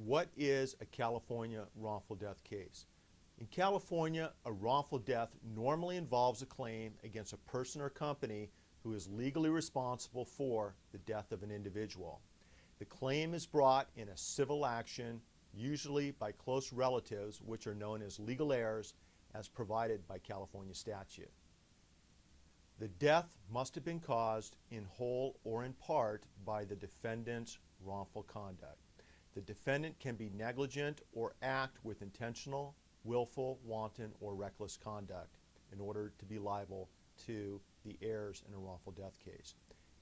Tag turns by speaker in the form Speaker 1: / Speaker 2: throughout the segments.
Speaker 1: What is a California wrongful death case? In California, a wrongful death normally involves a claim against a person or company who is legally responsible for the death of an individual. The claim is brought in a civil action, usually by close relatives, which are known as legal heirs, as provided by California statute. The death must have been caused in whole or in part by the defendant's wrongful conduct. The defendant can be negligent or act with intentional, willful, wanton, or reckless conduct in order to be liable to the heirs in a wrongful death case.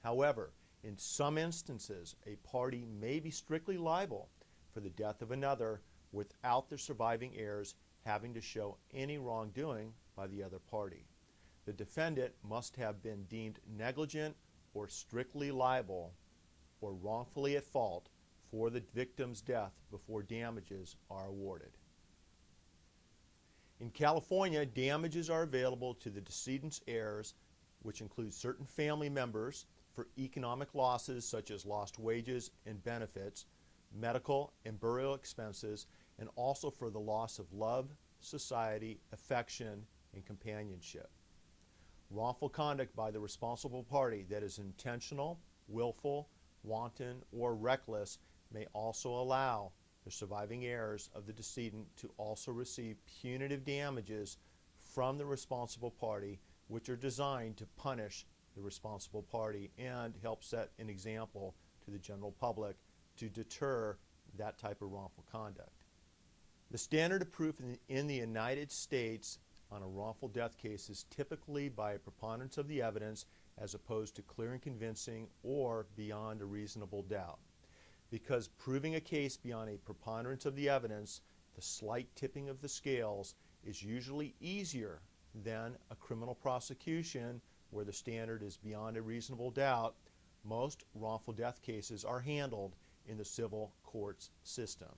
Speaker 1: However, in some instances, a party may be strictly liable for the death of another without the surviving heirs having to show any wrongdoing by the other party. The defendant must have been deemed negligent or strictly liable or wrongfully at fault for the victim's death before damages are awarded. In California, damages are available to the decedent's heirs, which include certain family members, for economic losses such as lost wages and benefits, medical and burial expenses, and also for the loss of love, society, affection, and companionship. Wrongful conduct by the responsible party that is intentional, willful, wanton, or reckless may also allow the surviving heirs of the decedent to also receive punitive damages from the responsible party, which are designed to punish the responsible party and help set an example to the general public to deter that type of wrongful conduct. The standard of proof in the United States on a wrongful death case is typically by a preponderance of the evidence as opposed to clear and convincing or beyond a reasonable doubt. Because proving a case beyond a preponderance of the evidence, the slight tipping of the scales, is usually easier than a criminal prosecution where the standard is beyond a reasonable doubt. Most wrongful death cases are handled in the civil courts system.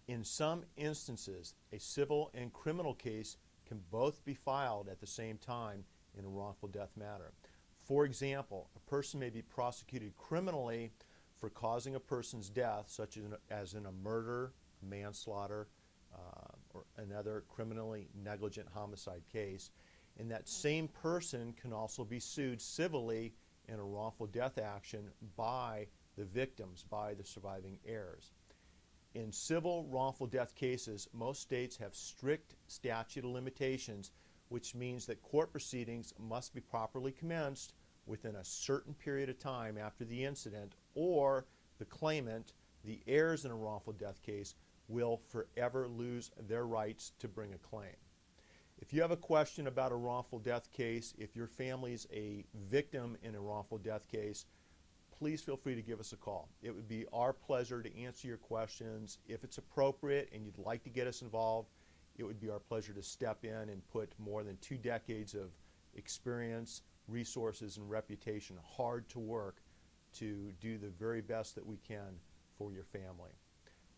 Speaker 1: In some instances, a civil and criminal case can both be filed at the same time in a wrongful death matter. For example, a person may be prosecuted criminally for causing a person's death, such as in a murder, manslaughter, or another criminally negligent homicide case. And that same person can also be sued civilly in a wrongful death action by the victims, by the surviving heirs. In civil wrongful death cases, most states have strict statute of limitations, which means that court proceedings must be properly commenced within a certain period of time after the incident, or the claimant, the heirs in a wrongful death case, will forever lose their rights to bring a claim. If you have a question about a wrongful death case, if your family's a victim in a wrongful death case, please feel free to give us a call. It would be our pleasure to answer your questions. If it's appropriate and you'd like to get us involved, it would be our pleasure to step in and put more than 2 decades of experience, resources, and reputation hard to work to do the very best that we can for your family.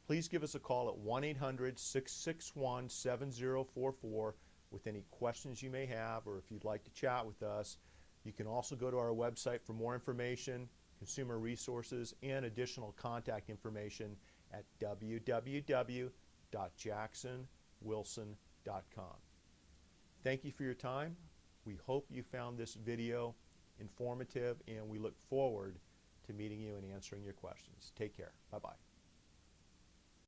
Speaker 1: Please give us a call at 1-800-661-7044 with any questions you may have, or if you'd like to chat with us. You can also go to our website for more information, consumer resources, and additional contact information at www.jacksonwilson.com. Thank you for your time. We hope you found this video informative, and we look forward to meeting you and answering your questions. Take care. Bye-bye.